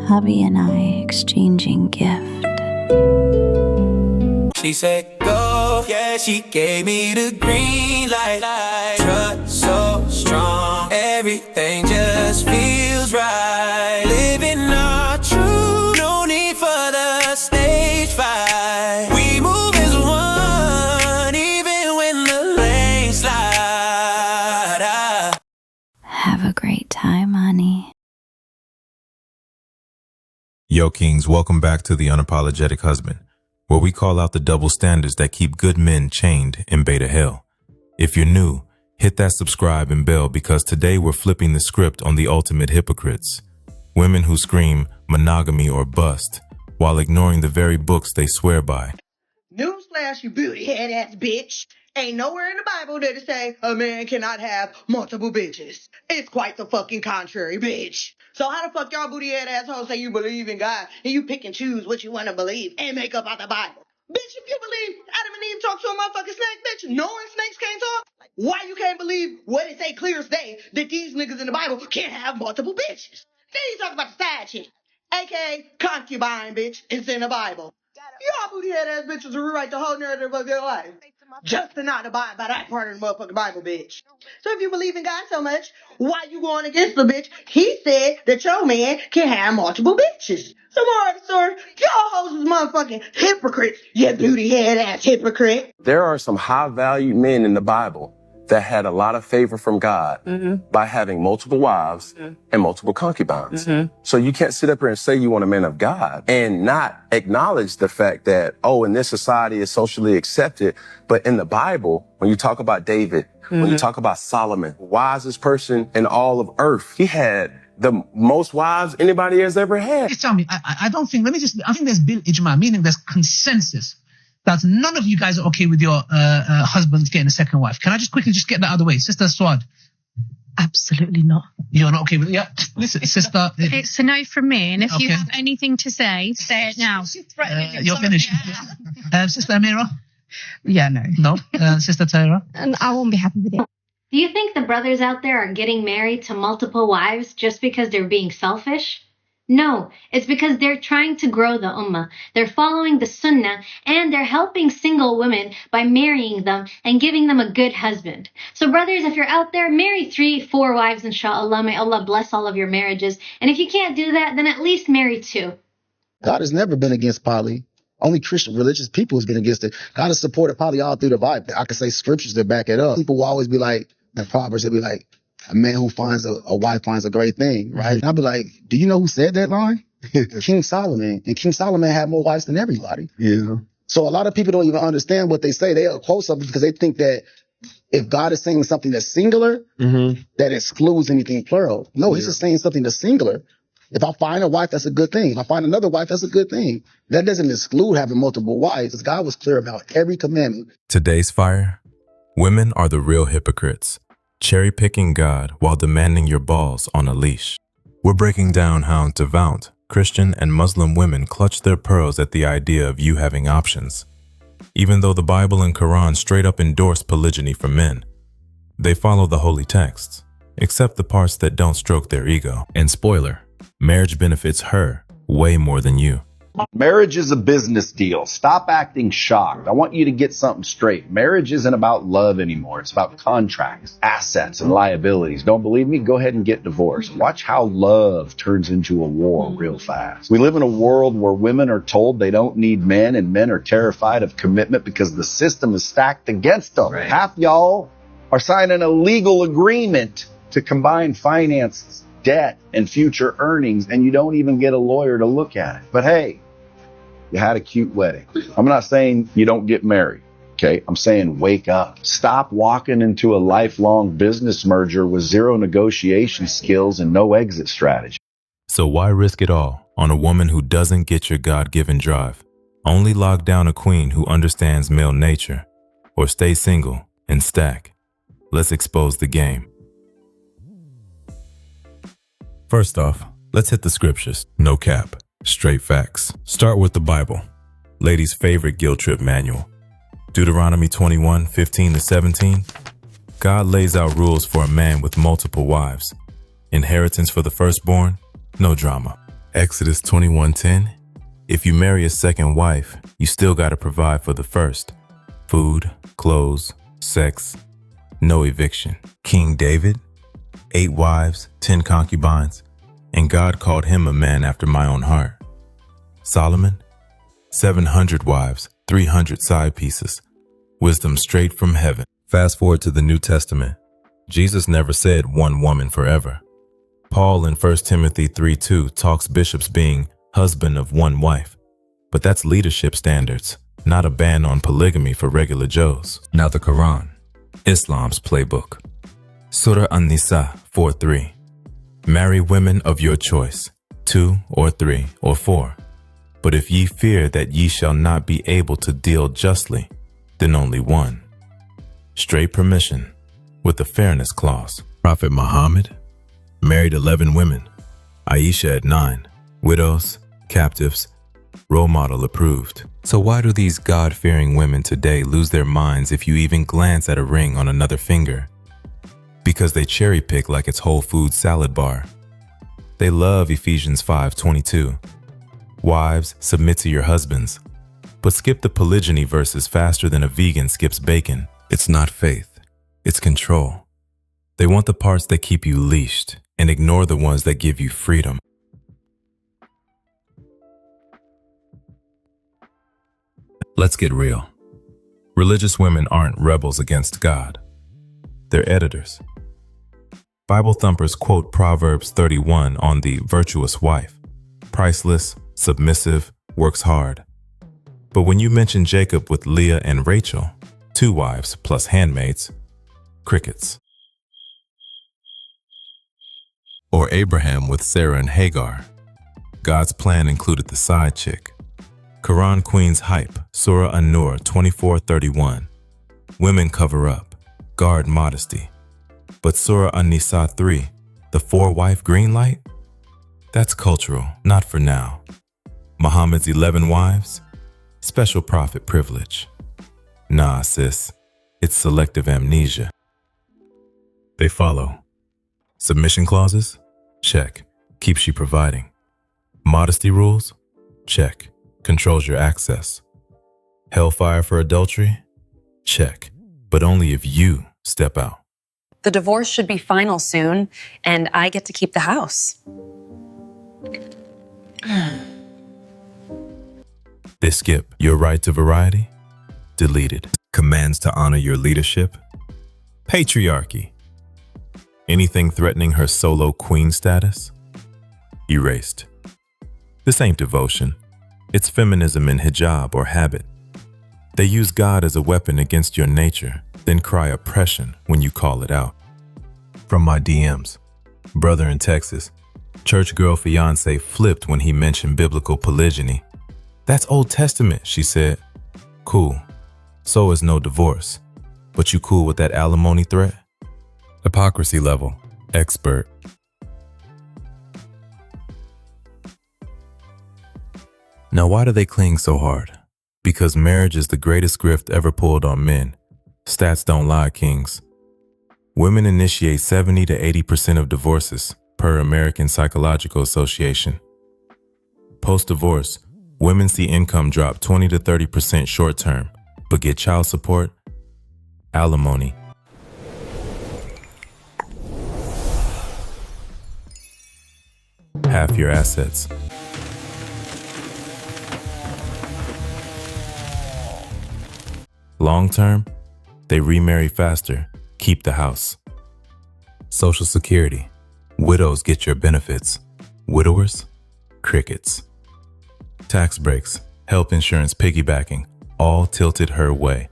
hubby and I exchanging gift. She said go, yeah, she gave me the green light. Trust so strong, everything just feels right. Living our truth, no need for the stage fight. We move as one, even when the lanes slide. Have a great time, honey. Yo, Kings, welcome back to the Unapologetic Husband, where we call out the double standards that keep good men chained in beta hell. If you're new, hit that subscribe and bell because today we're flipping the script on the ultimate hypocrites. Women who scream monogamy or bust while ignoring the very books they swear by. Newsflash, you booty head ass bitch. Ain't nowhere in the Bible that it say a man cannot have multiple bitches. It's quite the fucking contrary, bitch. So how the fuck y'all booty head assholes say you believe in God and you pick and choose what you want to believe and make up out the Bible? Bitch, if you believe Adam and Eve talked to a motherfucking snake, bitch, knowing snakes can't talk, why you can't believe what it say clear as day that these niggas in the Bible can't have multiple bitches? Then you talk about the side chick, aka concubine, bitch. It's in the Bible. Y'all booty head ass bitches will rewrite the whole narrative of your life just to not abide by that part of the motherfucking Bible, bitch. So if you believe in God so much, why you going against the bitch? He said that your man can have multiple bitches. So more of the story, y'all hoes is motherfucking hypocrites, you booty head ass hypocrite. There are some high-valued men in the Bible that had a lot of favor from God by having multiple wives and multiple concubines. So you can't sit up here and say you want a man of God and not acknowledge the fact that, oh, in this society it's socially accepted. But in the Bible, when you talk about David, when you talk about Solomon, wisest person in all of earth, he had the most wives anybody has ever had. Tell me, I don't think, I think there's bil ijma, meaning there's consensus that none of you guys are okay with your husbands getting a second wife. Can I just quickly get that out of the way? Sister Swad. Absolutely not. You're not okay with it? Yeah. Listen, sister. It's a no from me. And if you Okay. have anything to say it now. You're finished. Sister Amira? Yeah, no. No. Sister Tyra? And I won't be happy with it. Do you think the brothers out there are getting married to multiple wives just because they're being selfish? No, it's because they're trying to grow the ummah. They're following the sunnah and they're helping single women by marrying them and giving them a good husband. So brothers, if you're out there, marry 3-4 wives, inshallah. May Allah bless all of your marriages. And if you can't do that, then at least marry 2. God has never been against poly. Only Christian religious people has been against it. God has supported poly all through the Bible. I can say scriptures that back it up. People will always be like, in Proverbs, they'll be like, a man who finds a wife finds a great thing, right? And I'll be like, do you know who said that line? King Solomon. And King Solomon had more wives than everybody. Yeah. So a lot of people don't even understand what they say. They'll quote something because they think that if God is saying something that's singular, that excludes anything plural. No, he's just saying something that's singular. If I find a wife, that's a good thing. If I find another wife, that's a good thing. That doesn't exclude having multiple wives, because God was clear about every commandment. Today's fire: women are the real hypocrites, cherry-picking God while demanding your balls on a leash. We're breaking down how devout Christian and Muslim women clutch their pearls at the idea of you having options. Even though the Bible and Quran straight up endorse polygyny for men, they follow the holy texts, except the parts that don't stroke their ego. And spoiler, marriage benefits her way more than you. Marriage is a business deal. Stop acting shocked. I want you to get something straight. Marriage isn't about love anymore. It's about contracts, assets, and liabilities. Don't believe me? Go ahead and get divorced. Watch how love turns into a war real fast. We live in a world where women are told they don't need men, and men are terrified of commitment because the system is stacked against them. Right. Half y'all are signing a legal agreement to combine finances, debt, and future earnings, and you don't even get a lawyer to look at it. But hey, you had a cute wedding. I'm not saying you don't get married, okay? I'm saying wake up. Stop walking into a lifelong business merger with zero negotiation skills and no exit strategy. So why risk it all on a woman who doesn't get your God-given drive? Only lock down a queen who understands male nature, or stay single and stack. Let's expose the game. First off, let's hit the scriptures. No cap. Straight facts. Start with the Bible, ladies' favorite guilt trip manual. Deuteronomy 21:15-17. God lays out rules for a man with multiple wives. Inheritance for the firstborn, no drama. Exodus 21:10. If you marry a second wife, you still gotta provide for the first. Food, clothes, sex, no eviction. King David, 8 wives, 10 concubines, and God called him a man after my own heart. Solomon, 700 wives, 300 side pieces. Wisdom straight from heaven. Fast forward to the New Testament. Jesus never said one woman forever. Paul in 1 Timothy 3:2 talks bishops being husband of one wife. But that's leadership standards, not a ban on polygamy for regular Joes. Now the Quran, Islam's playbook. Surah An-Nisa 4:3. Marry women of your choice, 2 or 3 or 4. But if ye fear that ye shall not be able to deal justly, then only one. Straight permission with the fairness clause. Prophet Muhammad married 11 women. Aisha at 9. Widows, captives, role model approved. So why do these God-fearing women today lose their minds if you even glance at a ring on another finger? Because they cherry pick like it's Whole Foods salad bar. They love Ephesians 5:22. Wives, submit to your husbands. But skip the polygyny verses faster than a vegan skips bacon. It's not faith, it's control. They want the parts that keep you leashed and ignore the ones that give you freedom. Let's get real. Religious women aren't rebels against God. They're editors. Bible thumpers quote Proverbs 31 on the virtuous wife. Priceless, submissive, works hard. But when you mention Jacob with Leah and Rachel, 2 wives plus handmaids, crickets. Or Abraham with Sarah and Hagar. God's plan included the side chick. Quran Queen's hype, Surah An-Nur 24:31. Women cover up, guard modesty. But Surah An-Nisa 3, the 4-wife green light? That's cultural, not for now. Muhammad's 11 wives? Special prophet privilege. Nah, sis, it's selective amnesia. They follow. Submission clauses? Check. Keeps you providing. Modesty rules? Check. Controls your access. Hellfire for adultery? Check. But only if you step out. The divorce should be final soon, and I get to keep the house. They skip your right to variety? Deleted. Commands to honor your leadership? Patriarchy. Anything threatening her solo queen status? Erased. This ain't devotion. It's feminism in hijab or habit. They use God as a weapon against your nature, then cry oppression when you call it out. From my DMs, brother in Texas, church girl fiance flipped when he mentioned biblical polygyny. That's Old Testament, she said. Cool. So is no divorce. But you cool with that alimony threat? Hypocrisy level, expert. Now why do they cling so hard? Because marriage is the greatest grift ever pulled on men. Stats don't lie, kings. Women initiate 70 to 80% of divorces, per American Psychological Association. Post-divorce, women see income drop 20 to 30% short-term, but get child support, alimony, half your assets. Long-term, they remarry faster, keep the house. Social Security, widows get your benefits. Widowers, crickets. Tax breaks, health insurance piggybacking, all tilted her way.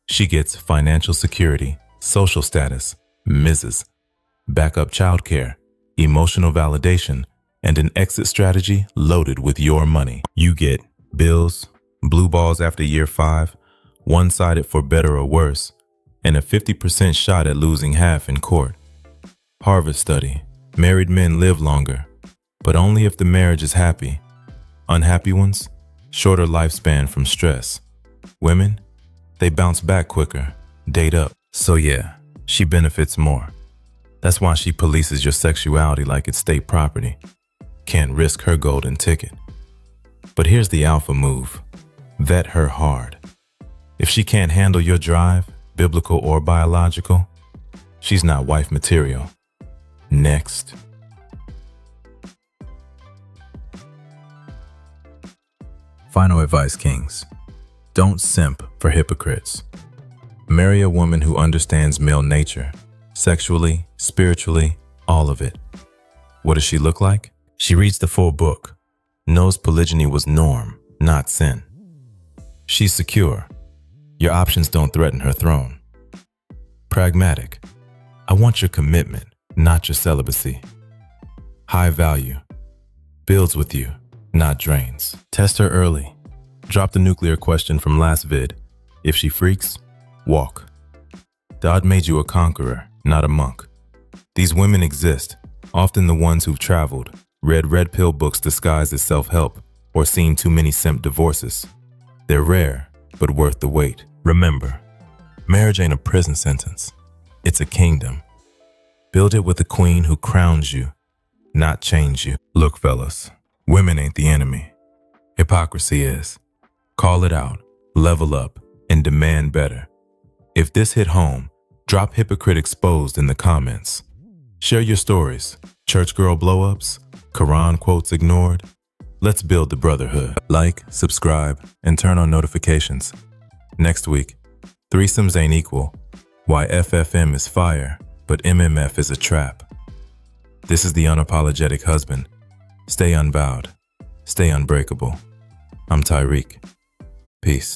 She gets financial security, social status, Mrs., backup childcare, emotional validation, and an exit strategy loaded with your money. You get bills, blue balls after year 5, one-sided for better or worse, and a 50% shot at losing half in court. Harvard study, married men live longer, but only if the marriage is happy. Unhappy ones, shorter lifespan from stress. Women, they bounce back quicker, date up. So yeah, she benefits more. That's why she polices your sexuality like it's state property. can't risk her golden ticket. But here's the alpha move. Vet her hard. If she can't handle your drive, biblical or biological, she's not wife material. Next. Final advice, kings. Don't simp for hypocrites. Marry a woman who understands male nature, sexually, spiritually, all of it. What does she look like? She reads the full book, knows polygyny was norm, not sin. She's secure. Your options don't threaten her throne. Pragmatic. I want your commitment, not your celibacy. High value. Builds with you, not drains. Test her early. Drop the nuclear question from last vid. If she freaks, walk. God made you a conqueror, not a monk. These women exist, often the ones who've traveled, read red pill books disguised as self-help, or seen too many simp divorces. They're rare, but worth the wait. Remember, marriage ain't a prison sentence. It's a kingdom. Build it with a queen who crowns you, not chains you. Look, fellas, women ain't the enemy. Hypocrisy is. Call it out, level up, and demand better. If this hit home, drop hypocrite exposed in the comments. Share your stories, church girl blow-ups, Quran quotes ignored. Let's build the brotherhood. Like, subscribe, and turn on notifications. Next week, threesomes ain't equal. Why FFM is fire, but MMF is a trap. This is the Unapologetic Husband. Stay unbowed. Stay unbreakable. I'm Tyreek. Peace.